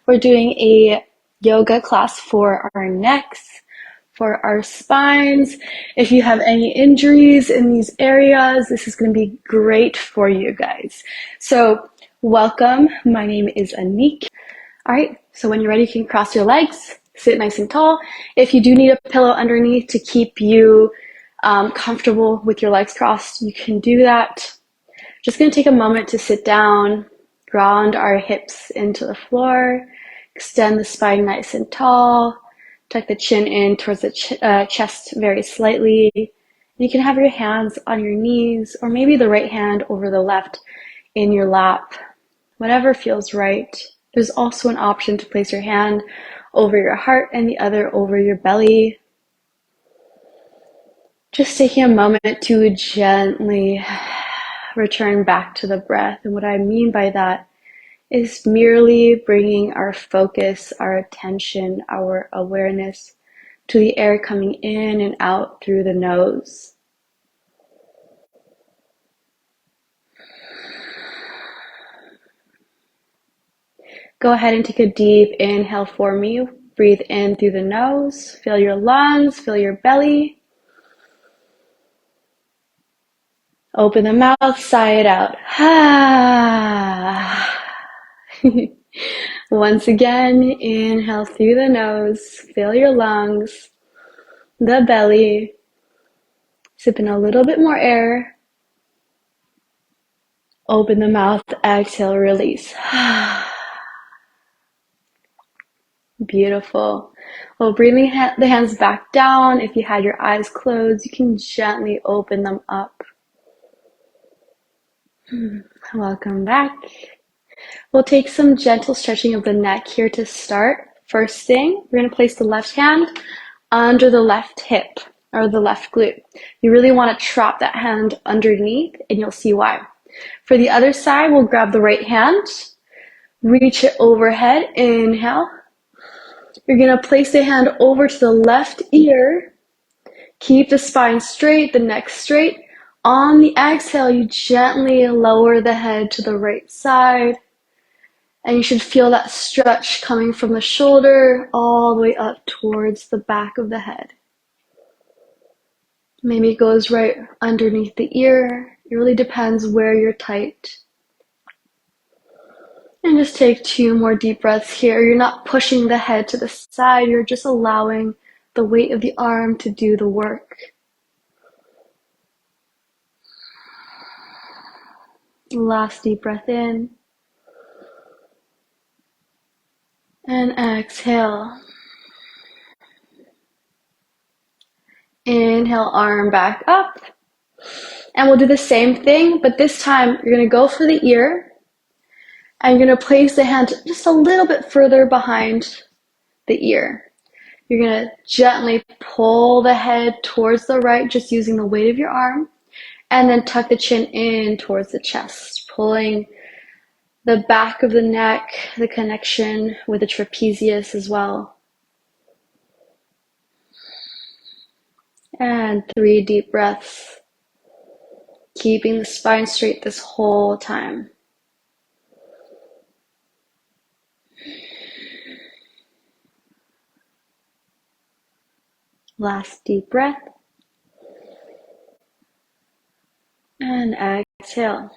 We're doing a yoga class for our necks, for our spines. If you have any injuries in these areas, this is going to be great for you guys. So welcome. My name is Anik. All right, so when you're ready, you can cross your legs, sit nice and tall. If you do need a pillow underneath to keep you comfortable with your legs crossed, you can do that. Just going to take a moment to sit down, ground our hips into the floor, extend the spine nice and tall, tuck the chin in towards the chest very slightly. You can have your hands on your knees, or maybe the right hand over the left in your lap, whatever feels right. There's also an option to place your hand over your heart and the other over your belly. Just taking a moment to gently return back to the breath. And what I mean by that is merely bringing our focus, our attention, our awareness to the air coming in and out through the nose. Go ahead and take a deep inhale for me. Breathe in through the nose. Feel your lungs, feel your belly. Open the mouth, sigh it out. Once again, inhale through the nose. Feel your lungs, the belly. Sip in a little bit more air. Open the mouth, exhale, release. Beautiful. Well, bringing the hands back down. If you had your eyes closed, you can gently open them up. Welcome back. We'll take some gentle stretching of the neck here to start. First thing, we're going to place the left hand under the left hip or the left glute. You really want to trap that hand underneath, and you'll see why. For the other side, we'll grab the right hand, reach it overhead, inhale. You're going to place the hand over to the left ear. Keep the spine straight, the neck straight. On the exhale, you gently lower the head to the right side. And you should feel that stretch coming from the shoulder all the way up towards the back of the head. Maybe it goes right underneath the ear. It really depends where you're tight. And just take 2 more deep breaths here. You're not pushing the head to the side. You're just allowing the weight of the arm to do the work. Last deep breath in. And exhale. Inhale, arm back up. And we'll do the same thing, but this time you're going to go for the ear. And you're going to place the hand just a little bit further behind the ear. You're going to gently pull the head towards the right, just using the weight of your arm. And then tuck the chin in towards the chest, pulling the back of the neck, the connection with the trapezius as well. And 3 deep breaths, keeping the spine straight this whole time. Last deep breath. And exhale.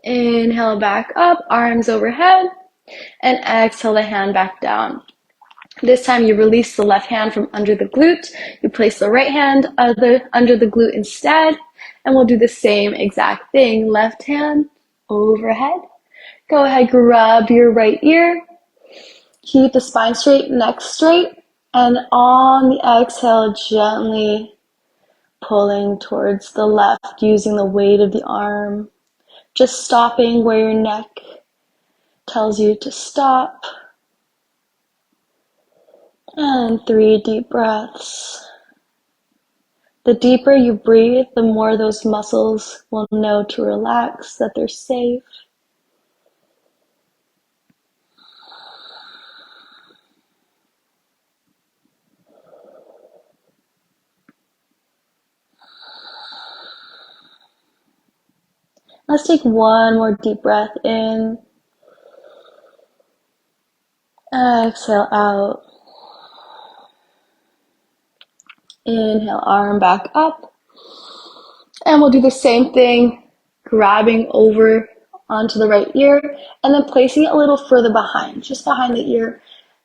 Inhale back up, arms overhead. And exhale the hand back down. This time you release the left hand from under the glute. You place the right hand under the glute instead. And we'll do the same exact thing. Left hand overhead. Go ahead, grab your right ear. Keep the spine straight, neck straight. And on the exhale, gently pulling towards the left, using the weight of the arm. Just stopping where your neck tells you to stop. And 3 deep breaths. The deeper you breathe, the more those muscles will know to relax, that they're safe. Let's take 1 more deep breath in. Exhale out. Inhale, arm back up. And we'll do the same thing, grabbing over onto the right ear and then placing it a little further behind, just behind the ear,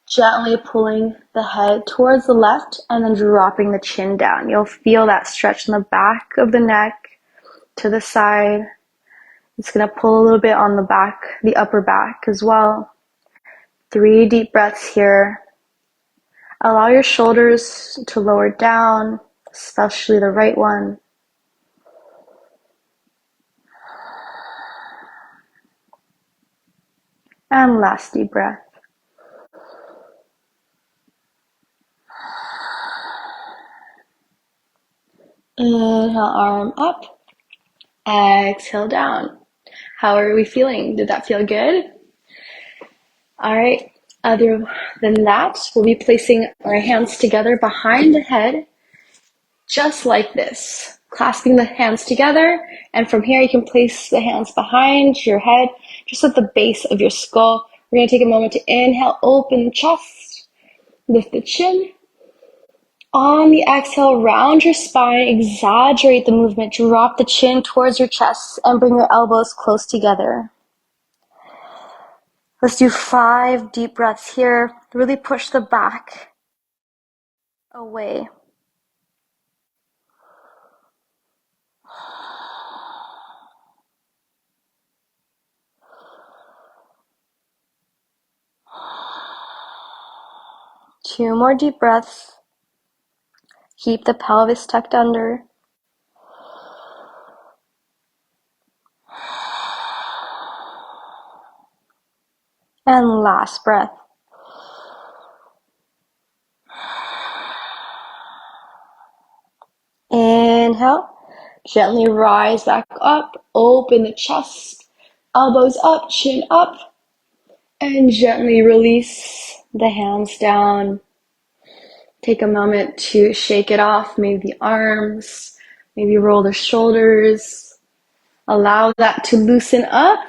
gently pulling the head towards the left and then dropping the chin down. You'll feel that stretch in the back of the neck to the side. It's going to pull a little bit on the back, the upper back as well. 3 deep breaths here. Allow your shoulders to lower down, especially the right one. And last deep breath. Inhale, arm up. Exhale, down. How are we feeling? Did that feel good? All right. Other than that, we'll be placing our hands together behind the head, just like this. Clasping the hands together, and from here you can place the hands behind your head, just at the base of your skull. We're going to take a moment to inhale, open the chest, lift the chin. On the exhale, round your spine, exaggerate the movement, drop the chin towards your chest, and bring your elbows close together. Let's do 5 deep breaths here. Really push the back away. Two more deep breaths. Keep the pelvis tucked under. And last breath. Inhale. Gently rise back up. Open the chest. Elbows up, chin up. And gently release the hands down. Take a moment to shake it off. Maybe the arms. Maybe roll the shoulders. Allow that to loosen up.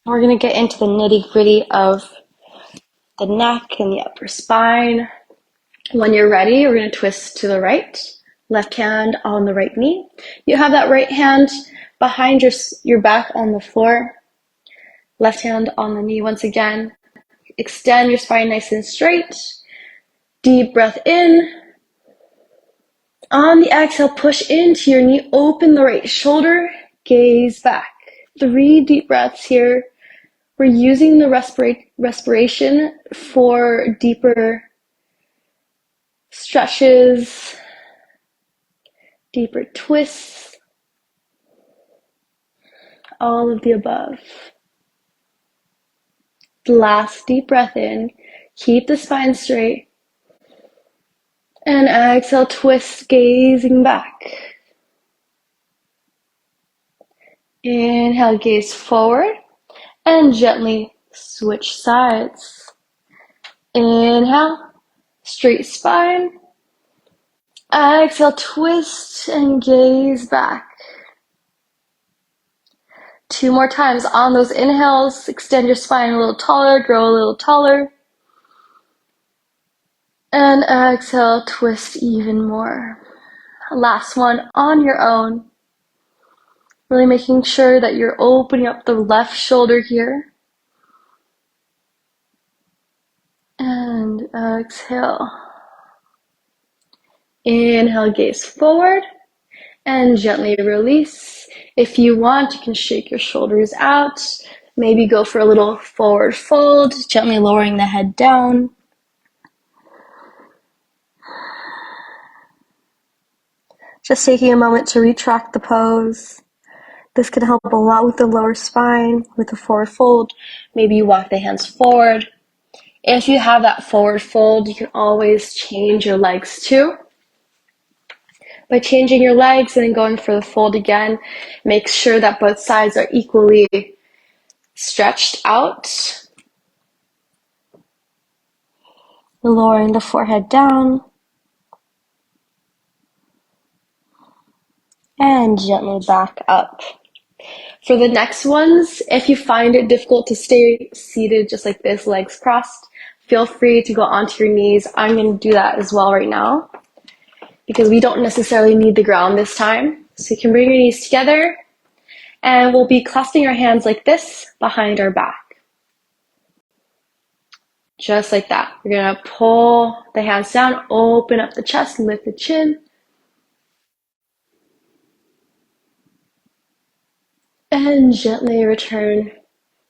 We're going to get into the nitty-gritty of the neck and the upper spine. When you're ready, we're going to twist to the right. Left hand on the right knee. You have that right hand behind your back on the floor. Left hand on the knee once again. Extend your spine nice and straight. Deep breath in. On the exhale, push into your knee. Open the right shoulder. Gaze back. 3 deep breaths here. We're using the respiration for deeper stretches, deeper twists, all of the above. Last deep breath in. Keep the spine straight. And exhale, twist, gazing back. Inhale, gaze forward. And gently switch sides. Inhale, straight spine. Exhale, twist and gaze back. 2 more times on those inhales. Extend your spine a little taller, grow a little taller. And exhale, twist even more. Last one on your own. Really making sure that you're opening up the left shoulder here. And exhale. Inhale, gaze forward. And gently release. If you want, you can shake your shoulders out. Maybe go for a little forward fold, gently lowering the head down. Just taking a moment to retract the pose. This can help a lot with the lower spine, with the forward fold. Maybe you walk the hands forward. If you have that forward fold, you can always change your legs too. By changing your legs and then going for the fold again, make sure that both sides are equally stretched out. Lowering the forehead down. And gently back up. For the next ones, if you find it difficult to stay seated just like this, legs crossed, feel free to go onto your knees. I'm going to do that as well right now because we don't necessarily need the ground this time. So you can bring your knees together and we'll be clasping our hands like this behind our back. Just like that. We're going to pull the hands down, open up the chest, lift the chin. And gently return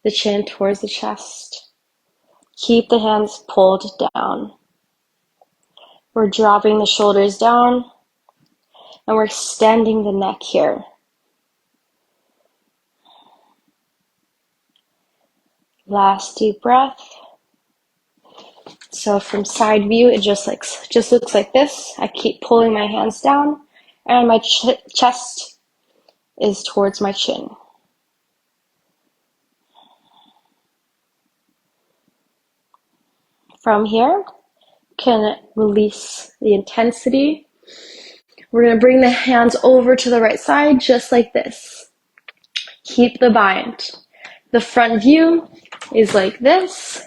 the chin towards the chest. Keep the hands pulled down. We're dropping the shoulders down and we're extending the neck here. Last deep breath. So from side view, it just looks like this. I keep pulling my hands down and my chest is towards my chin. From here, can release the intensity. We're going to bring the hands over to the right side just like this. Keep the bind. The front view is like this.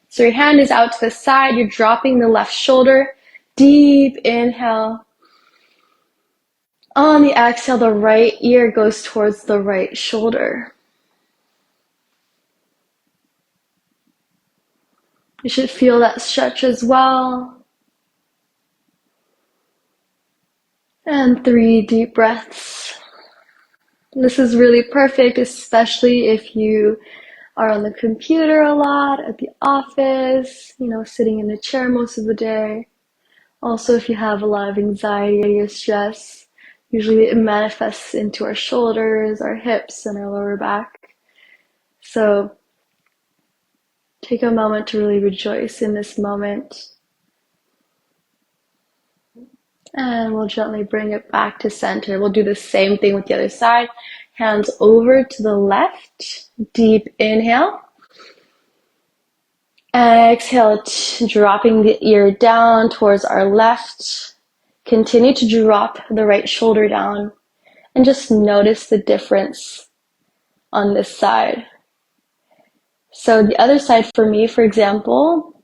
So your hand is out to the side. You're dropping the left shoulder. Deep inhale. On the exhale, the right ear goes towards the right shoulder. You should feel that stretch as well. And 3 deep breaths. This is really perfect, especially if you are on the computer a lot, at the office, sitting in a chair most of the day. Also, if you have a lot of anxiety or stress, usually it manifests into our shoulders, our hips, and our lower back. So take a moment to really rejoice in this moment. And we'll gently bring it back to center. We'll do the same thing with the other side. Hands over to the left. Deep inhale. Exhale, dropping the ear down towards our left. Continue to drop the right shoulder down and just notice the difference on this side. So the other side for me, for example,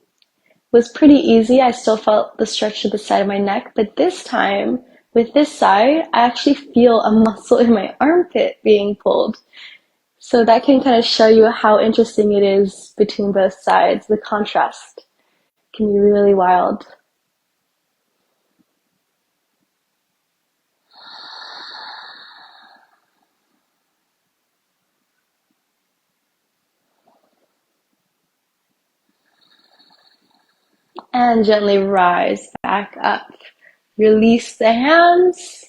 was pretty easy. I still felt the stretch to the side of my neck, but this time with this side, I actually feel a muscle in my armpit being pulled. So that can kind of show you how interesting it is between both sides. The contrast can be really wild. And gently rise back up. Release the hands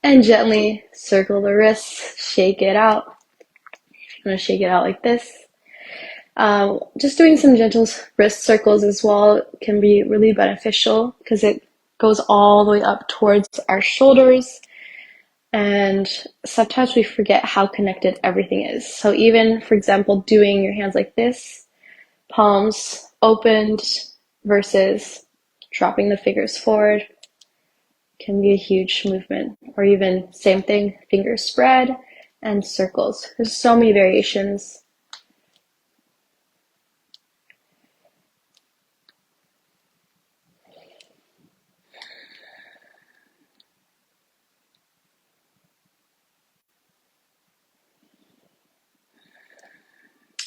and gently circle the wrists, shake it out. If you want to shake it out like this. Just doing some gentle wrist circles as well can be really beneficial because it goes all the way up towards our shoulders. And sometimes we forget how connected everything is. So even, for example, doing your hands like this, palms opened versus dropping the fingers forward can be a huge movement. Or even same thing, fingers spread and circles. There's so many variations.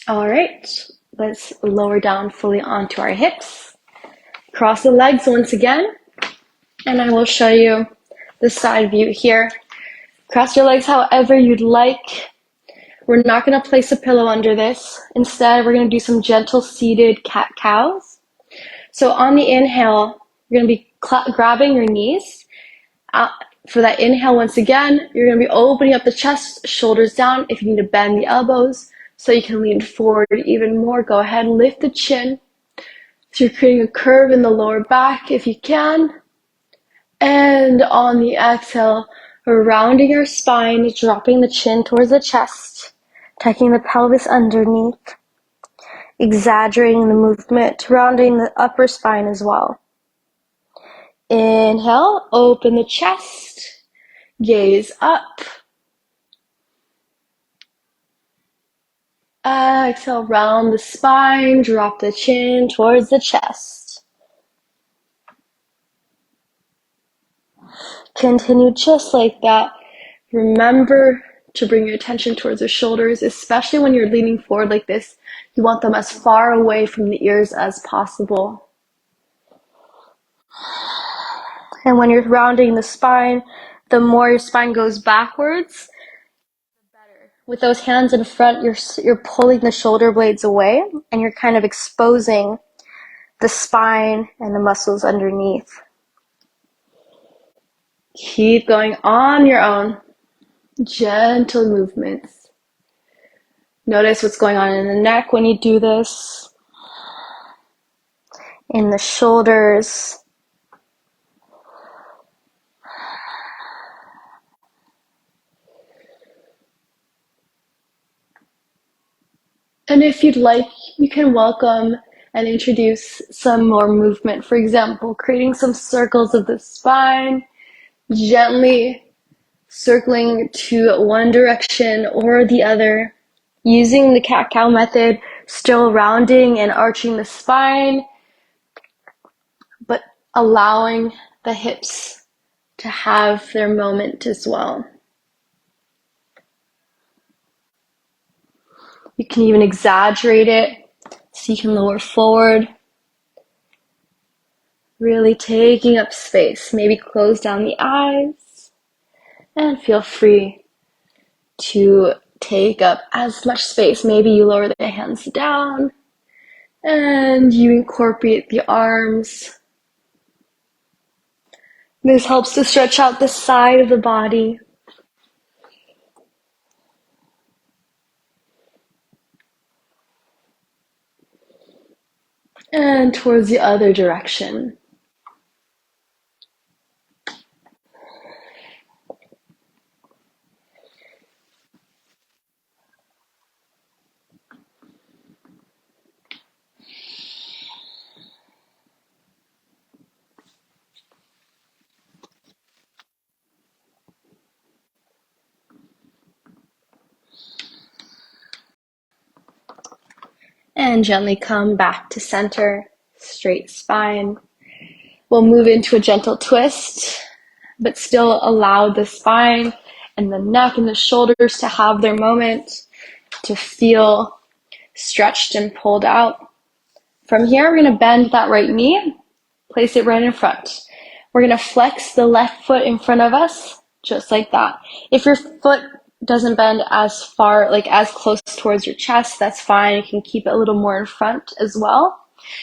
All right, let's lower down fully onto our hips. Cross the legs once again, and I will show you the side view here. Cross your legs however you'd like. We're not going to place a pillow under this. Instead, we're going to do some gentle seated cat-cows. So on the inhale, you're going to be grabbing your knees. For that inhale, once again, you're going to be opening up the chest, shoulders down. If you need to bend the elbows so you can lean forward even more, go ahead, lift the chin. So you're creating a curve in the lower back if you can. And on the exhale, we're rounding our spine, dropping the chin towards the chest, tucking the pelvis underneath, exaggerating the movement, rounding the upper spine as well. Inhale, open the chest, gaze up. Exhale, round the spine, drop the chin towards the chest. Continue just like that. Remember to bring your attention towards the shoulders, especially when you're leaning forward like this. You want them as far away from the ears as possible. And when you're rounding the spine, the more your spine goes backwards, the better. With those hands in front, you're pulling the shoulder blades away, and you're kind of exposing the spine and the muscles underneath. Keep going on your own. Gentle movements. Notice what's going on in the neck when you do this, in the shoulders. And if you'd like, you can welcome and introduce some more movement. For example, creating some circles of the spine, gently circling to one direction or the other. Using the cat-cow method, still rounding and arching the spine, but allowing the hips to have their moment as well. You can even exaggerate it so you can lower forward. Really taking up space. Maybe close down the eyes and feel free to take up as much space. Maybe you lower the hands down and you incorporate the arms. This helps to stretch out the side of the body. And towards the other direction. And gently come back to center, straight spine. We'll move into a gentle twist, but still allow the spine and the neck and the shoulders to have their moment, to feel stretched and pulled out. From here, we're going to bend that right knee, place it right in front. We're going to flex the left foot in front of us, just like that. If your foot doesn't bend as far, like as close towards your chest, that's fine. You can keep it a little more in front as well.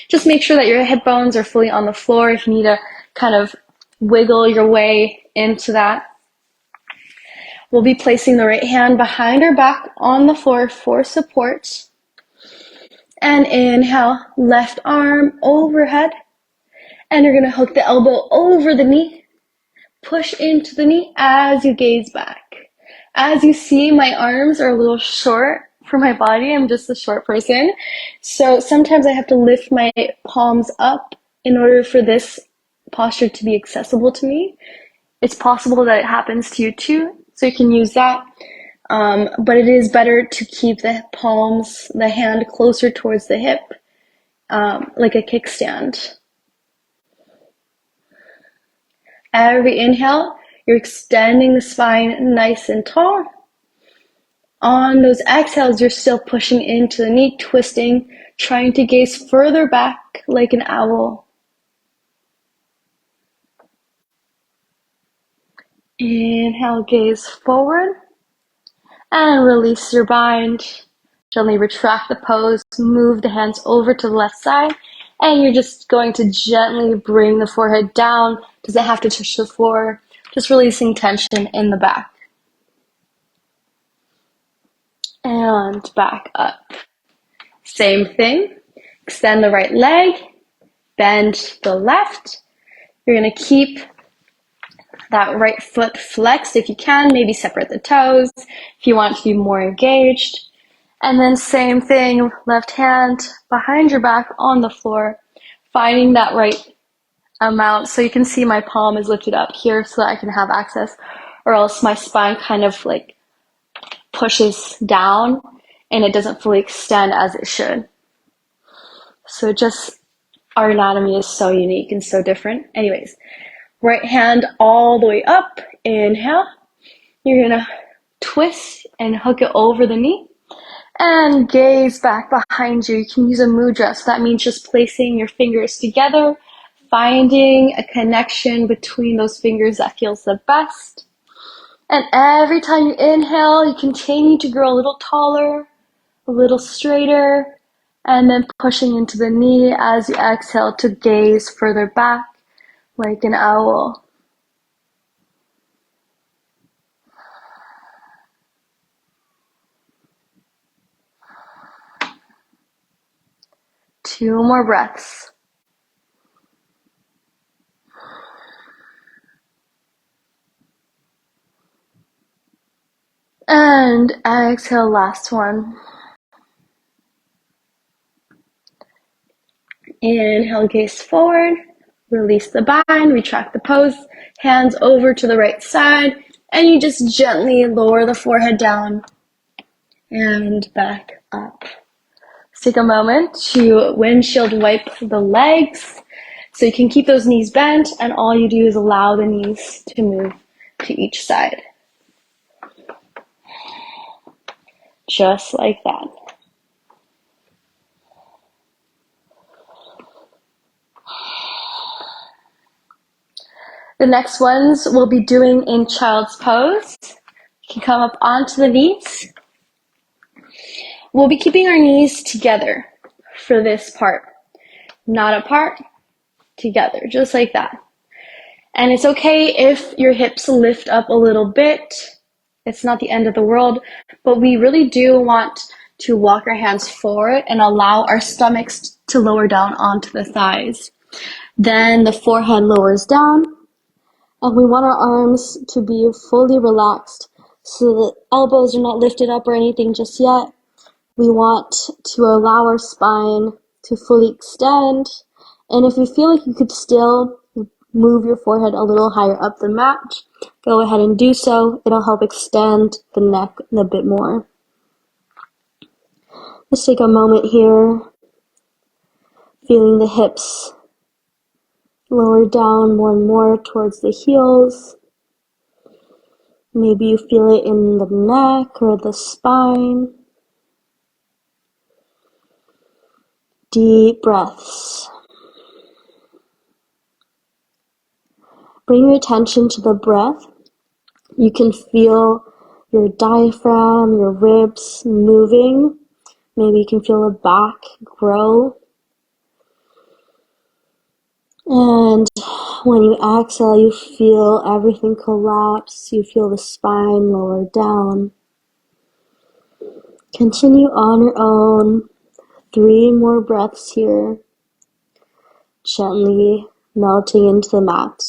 Just make sure that your hip bones are fully on the floor. If you need to kind of wiggle your way into that. We'll be placing the right hand behind our back on the floor for support. And inhale, left arm overhead. And you're going to hook the elbow over the knee. Push into the knee as you gaze back. As you see, my arms are a little short for my body. I'm just a short person. So sometimes I have to lift my palms up in order for this posture to be accessible to me. It's possible that it happens to you too, so you can use that. But it is better to keep the palms, the hand closer towards the hip, like a kickstand. Every inhale, you're extending the spine nice and tall. On those exhales, you're still pushing into the knee, twisting, trying to gaze further back like an owl. Inhale, gaze forward, and release your bind. Gently retract the pose, move the hands over to the left side, and you're just going to gently bring the forehead down. Doesn't have to touch the floor, just releasing tension in the back. And back up. Same thing. Extend the right leg, bend the left. You're going to keep that right foot flexed if you can. Maybe separate the toes if you want to be more engaged. And then same thing, left hand behind your back on the floor, finding that right amount. So you can see my palm is lifted up here so that I can have access, or else my spine kind of like pushes down and it doesn't fully extend as it should. So just our anatomy is so unique and so different. Anyways, right hand all the way up. Inhale. You're going to twist and hook it over the knee and gaze back behind you. You can use a mudra. So that means just placing your fingers together, finding a connection between those fingers that feels the best. And every time you inhale, you continue to grow a little taller, a little straighter, and then pushing into the knee as you exhale to gaze further back like an owl. Two more breaths. And exhale, last one. Inhale, gaze forward, release the bind, retract the pose, hands over to the right side, and you just gently lower the forehead down and back up. Let's take a moment to windshield wipe the legs so you can keep those knees bent, and all you do is allow the knees to move to each side. Just like that. The next ones we'll be doing in child's pose. You can come up onto the knees. We'll be keeping our knees together for this part. Not apart, together, just like that. And it's okay if your hips lift up a little bit. It's not the end of the world, but we really do want to walk our hands forward and allow our stomachs to lower down onto the thighs. Then the forehead lowers down, and we want our arms to be fully relaxed so the elbows are not lifted up or anything just yet. We want to allow our spine to fully extend, and if you feel like you could still move your forehead a little higher up the mat, go ahead and do so. It'll help extend the neck a bit more. Let's take a moment here, feeling the hips lower down more and more towards the heels. Maybe you feel it in the neck or the spine. Deep breaths. Bring your attention to the breath. You can feel your diaphragm, your ribs moving. Maybe you can feel the back grow. And when you exhale, you feel everything collapse. You feel the spine lower down. Continue on your own. 3 more breaths here. Gently melting into the mat.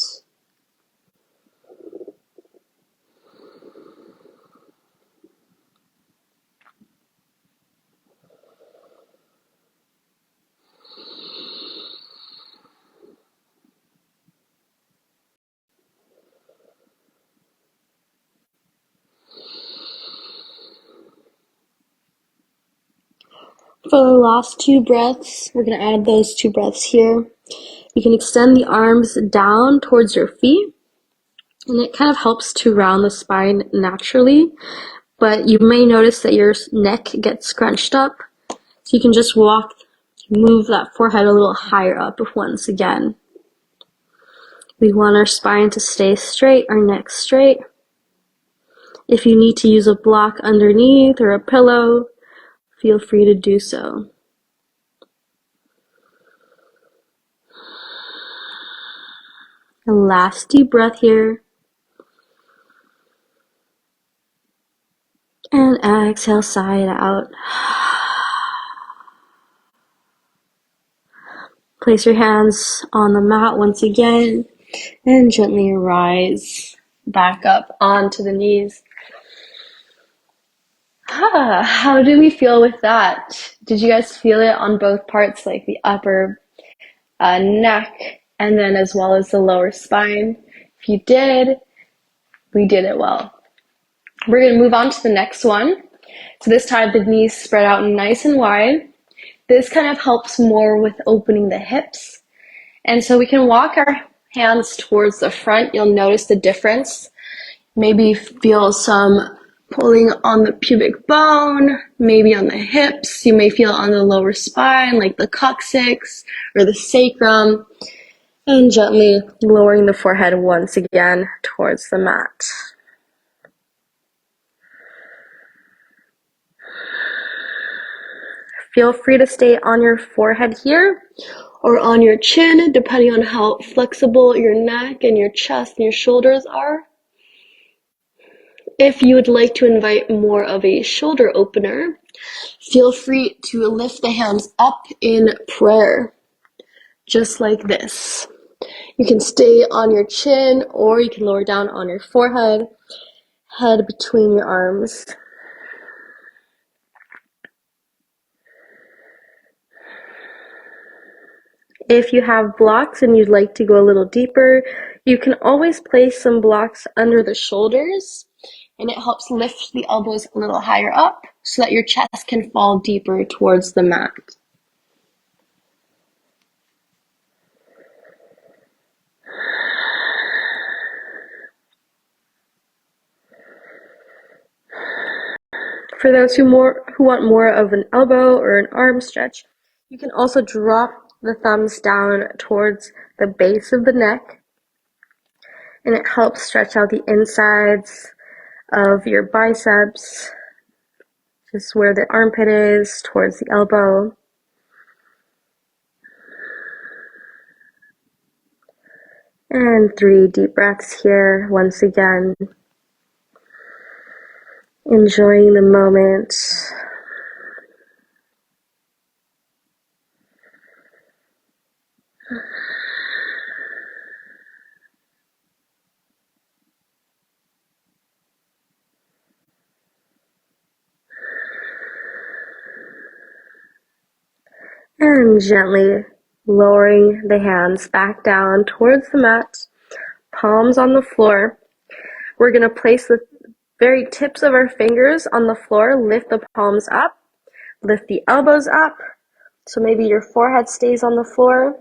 For the last 2 breaths, we're going to add those 2 breaths here. You can extend the arms down towards your feet, and it kind of helps to round the spine naturally, but you may notice that your neck gets scrunched up, so you can just move that forehead a little higher up once again. We want our spine to stay straight, our neck straight. If you need to use a block underneath or a pillow, feel free to do so. And last deep breath here. And exhale, sigh it out. Place your hands on the mat once again and gently rise back up onto the knees. How do we feel with that? Did you guys feel it on both parts, like the upper neck and then as well as the lower spine? If you did, we did it well. We're going to move on to the next one. So this time the knees spread out nice and wide. This kind of helps more with opening the hips. And so we can walk our hands towards the front. You'll notice the difference. Maybe feel some pulling on the pubic bone, maybe on the hips. You may feel on the lower spine, like the coccyx or the sacrum. And gently lowering the forehead once again towards the mat. Feel free to stay on your forehead here or on your chin, depending on how flexible your neck and your chest and your shoulders are. If you would like to invite more of a shoulder opener, feel free to lift the hands up in prayer, just like this. You can stay on your chin or you can lower down on your forehead, head between your arms. If you have blocks and you'd like to go a little deeper, you can always place some blocks under the shoulders, and it helps lift the elbows a little higher up so that your chest can fall deeper towards the mat. For those who want more of an elbow or an arm stretch, you can also drop the thumbs down towards the base of the neck, and it helps stretch out the insides of your biceps, just where the armpit is, towards the elbow. And 3 deep breaths here, once again. Enjoying the moment. And gently lowering the hands back down towards the mat, palms on the floor. We're going to place the very tips of our fingers on the floor, lift the palms up, lift the elbows up. So maybe your forehead stays on the floor.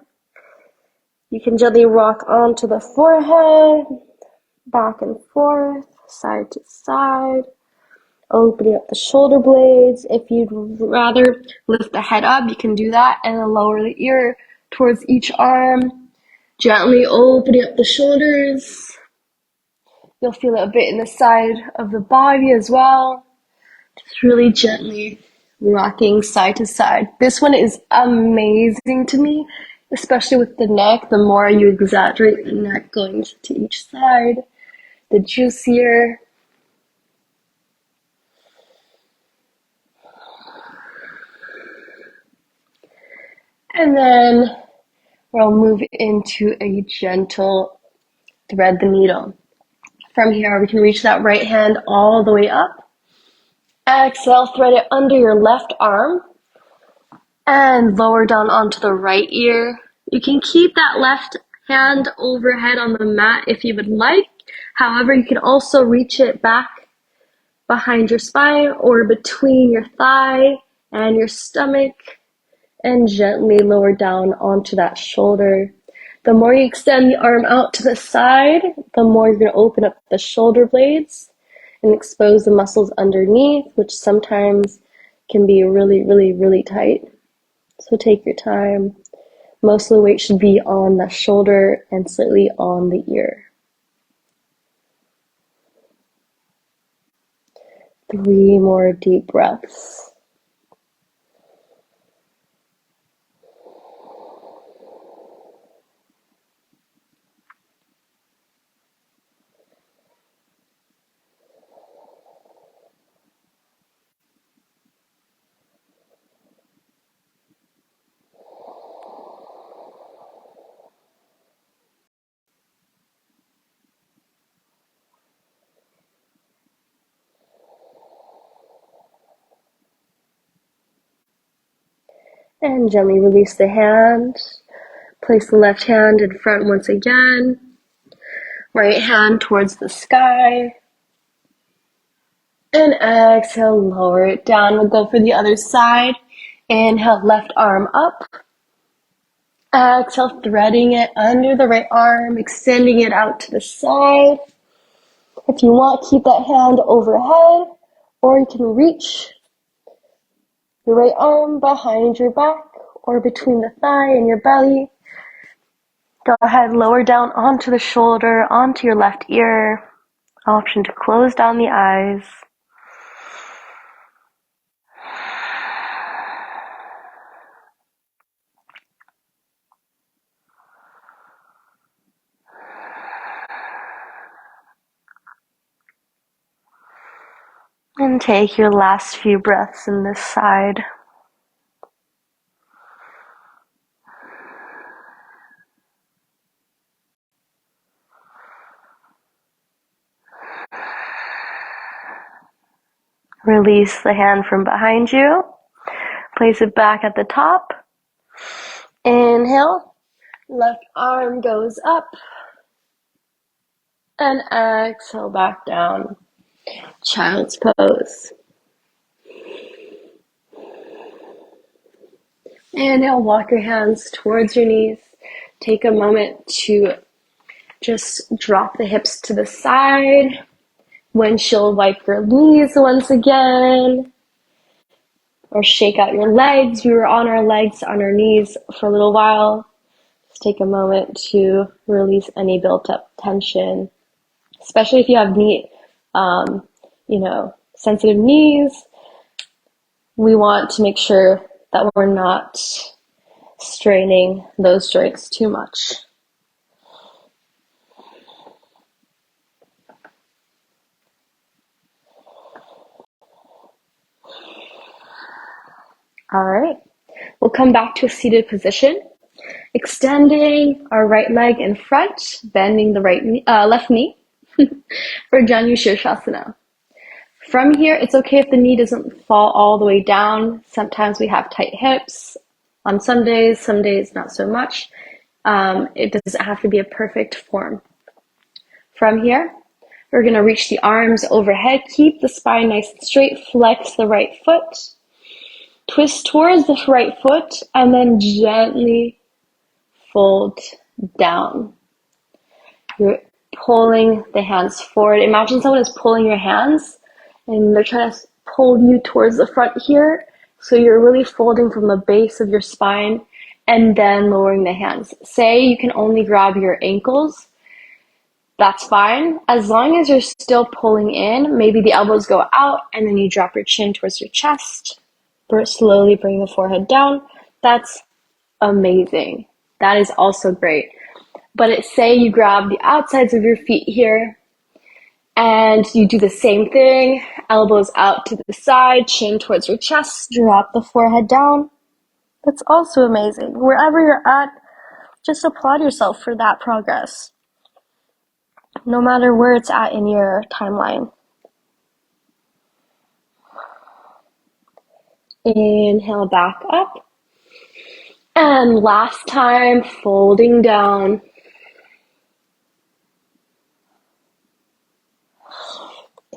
You can gently rock onto the forehead, back and forth, side to side. Opening up the shoulder blades. If you'd rather lift the head up, you can do that, and then lower the ear towards each arm. Gently opening up the shoulders. You'll feel it a bit in the side of the body as well. Just really gently rocking side to side. This one is amazing to me, especially with the neck. The more you exaggerate the neck going to each side, the juicier. And then we'll move into a gentle thread the needle. From here, we can reach that right hand all the way up. Exhale, thread it under your left arm and lower down onto the right ear. You can keep that left hand overhead on the mat if you would like. However, you can also reach it back behind your spine or between your thigh and your stomach, and gently lower down onto that shoulder. The more you extend the arm out to the side, the more you're going to open up the shoulder blades and expose the muscles underneath, which sometimes can be really, really, really tight. So take your time. Most of the weight should be on the shoulder and slightly on the ear. 3 more deep breaths. And gently release the hand. Place the left hand in front once again. Right hand towards the sky. And exhale, lower it down. We'll go for the other side. Inhale, left arm up. Exhale, threading it under the right arm, extending it out to the side. If you want, keep that hand overhead, or you can reach your right arm behind your back or between the thigh and your belly. Go ahead, lower down onto the shoulder, onto your left ear. Option to close down the eyes. And take your last few breaths in this side. Release the hand from behind you. Place it back at the top. Inhale. Left arm goes up. And exhale back down. Child's pose. Inhale, walk your hands towards your knees. Take a moment to just drop the hips to the side. Windshield wipe your knees once again. Or shake out your legs. We were on our legs, on our knees for a little while. Just take a moment to release any built up tension. Especially if you have sensitive knees. We want to make sure that we're not straining those joints too much. All right, we'll come back to a seated position, extending our right leg in front, bending the left knee for Janu Shirshasana. From here, it's okay if the knee doesn't fall all the way down. Sometimes we have tight hips on some days not so much. It doesn't have to be a perfect form. From here, we're going to reach the arms overhead. Keep the spine nice and straight. Flex the right foot. Twist towards the right foot and then gently fold down. You're pulling the hands forward. Imagine someone is pulling your hands and they're trying to pull you towards the front here. So you're really folding from the base of your spine and then lowering the hands. Say you can only grab your ankles. That's fine. As long as you're still pulling in, maybe the elbows go out and then you drop your chin towards your chest. Slowly bring the forehead down. That's amazing. That is also great. But say you grab the outsides of your feet here and you do the same thing. Elbows out to the side, chin towards your chest, drop the forehead down. That's also amazing. Wherever you're at, just applaud yourself for that progress. No matter where it's at in your timeline. Inhale back up. And last time, folding down.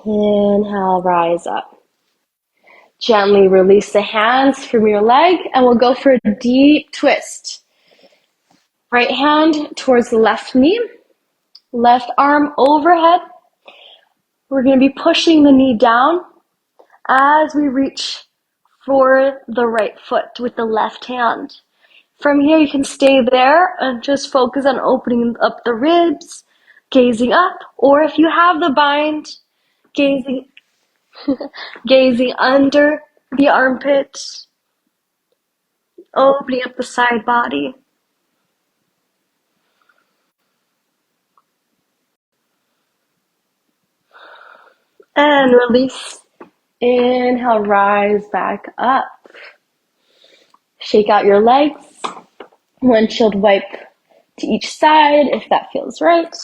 Inhale, rise up. Gently release the hands from your leg and we'll go for a deep twist. Right hand towards the left knee, left arm overhead. We're going to be pushing the knee down as we reach for the right foot with the left hand. From here, you can stay there and just focus on opening up the ribs, gazing up, or if you have the bind, gazing under the armpit, opening up the side body. And release. Inhale, rise back up. Shake out your legs. Windshield wipe to each side if that feels right.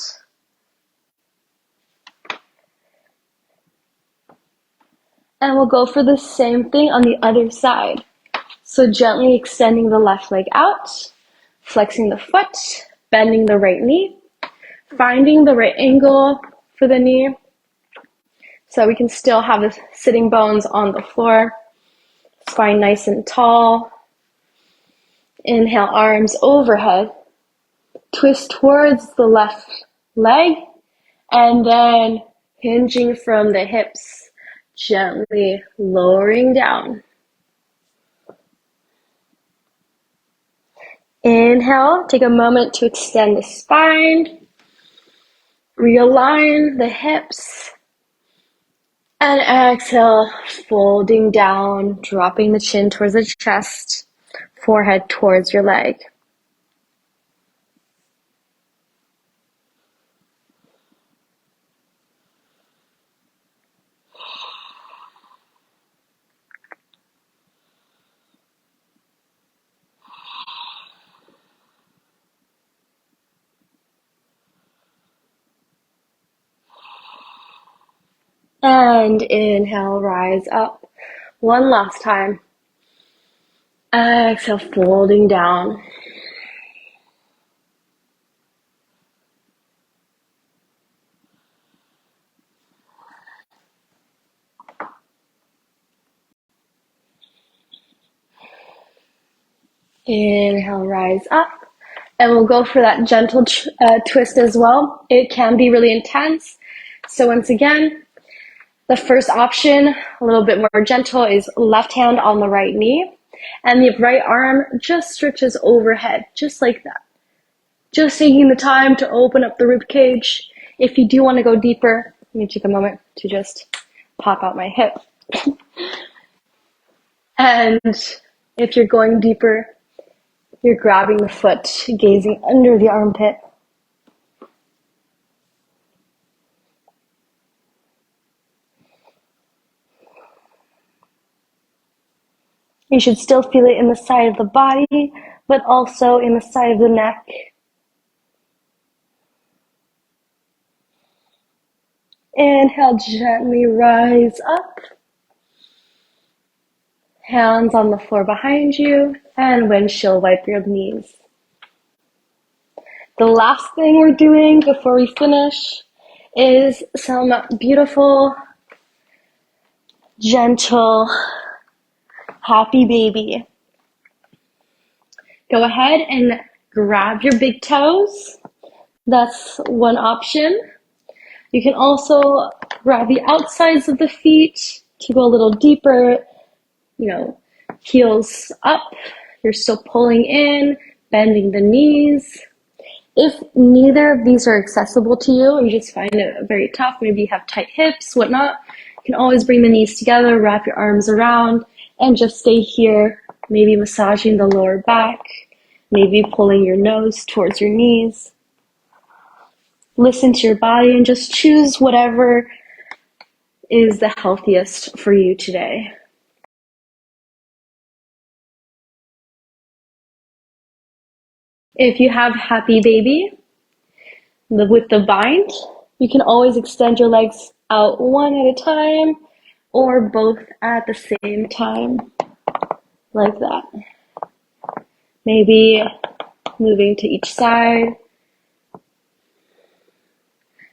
And we'll go for the same thing on the other side. So gently extending the left leg out, flexing the foot, bending the right knee, finding the right angle for the knee. So we can still have the sitting bones on the floor, spine nice and tall. Inhale, arms overhead. Twist towards the left leg, and then hinging from the hips, gently lowering down. Inhale, take a moment to extend the spine, realign the hips, and exhale, folding down, dropping the chin towards the chest, forehead towards your leg. And inhale, rise up. One last time. Exhale, folding down. Inhale, rise up. And we'll go for that gentle twist as well. It can be really intense. So once again, the first option, a little bit more gentle, is left hand on the right knee. And the right arm just stretches overhead, just like that. Just taking the time to open up the rib cage. If you do want to go deeper, let me take a moment to just pop out my hip. And if you're going deeper, you're grabbing the foot, gazing under the armpit. You should still feel it in the side of the body, but also in the side of the neck. Inhale, gently rise up. Hands on the floor behind you, and windshield wipe your knees. The last thing we're doing before we finish is some beautiful, gentle, happy baby. Go ahead and grab your big toes. That's one option. You can also grab the outsides of the feet to go a little deeper, heels up. You're still pulling in, bending the knees. If neither of these are accessible to you, you just find it very tough, maybe you have tight hips, whatnot, you can always bring the knees together, wrap your arms around, and just stay here, maybe massaging the lower back, maybe pulling your nose towards your knees. Listen to your body and just choose whatever is the healthiest for you today. If you have happy baby with the bind, you can always extend your legs out one at a time or both at the same time, like that. Maybe moving to each side.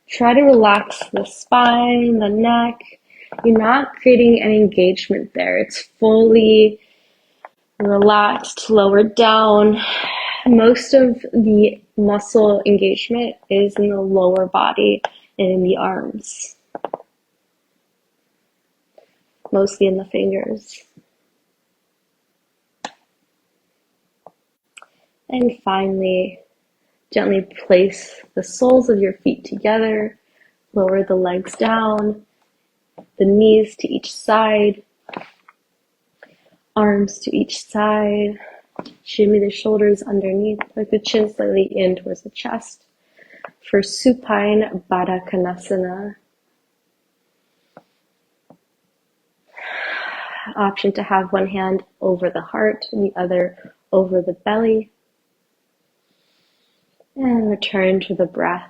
Try to relax the spine, the neck. You're not creating any engagement there. It's fully relaxed, lowered down. Most of the muscle engagement is in the lower body and in the arms. Mostly in the fingers. And finally, gently place the soles of your feet together. Lower the legs down, the knees to each side, arms to each side. Shimmy the shoulders underneath, like the chin slightly in towards the chest. For supine Baddha Konasana. Option to have one hand over the heart and the other over the belly. And return to the breath.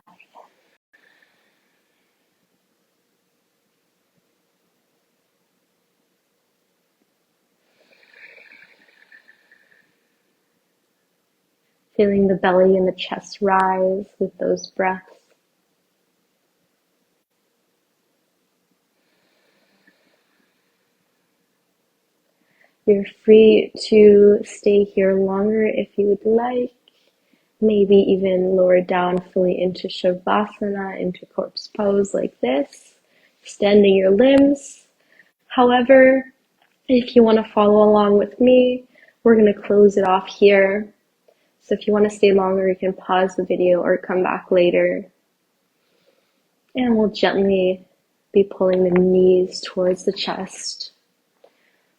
Feeling the belly and the chest rise with those breaths. You're free to stay here longer if you would like. Maybe even lower down fully into Shavasana, into corpse pose like this, extending your limbs. However, if you want to follow along with me, we're going to close it off here. So if you want to stay longer, you can pause the video or come back later. And we'll gently be pulling the knees towards the chest,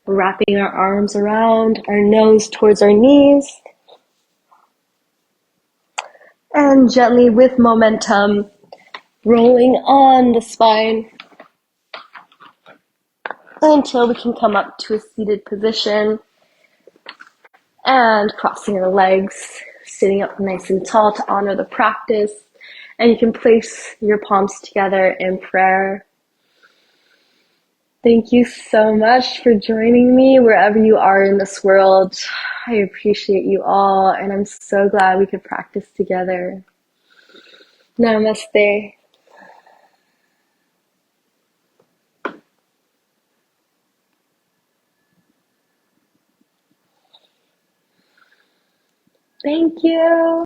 wrapping our arms around, our nose towards our knees, and gently with momentum, rolling on the spine until we can come up to a seated position and crossing our legs, sitting up nice and tall to honor the practice. And you can place your palms together in prayer. Thank you so much for joining me wherever you are in this world. I appreciate you all, and I'm so glad we could practice together. Namaste. Thank you.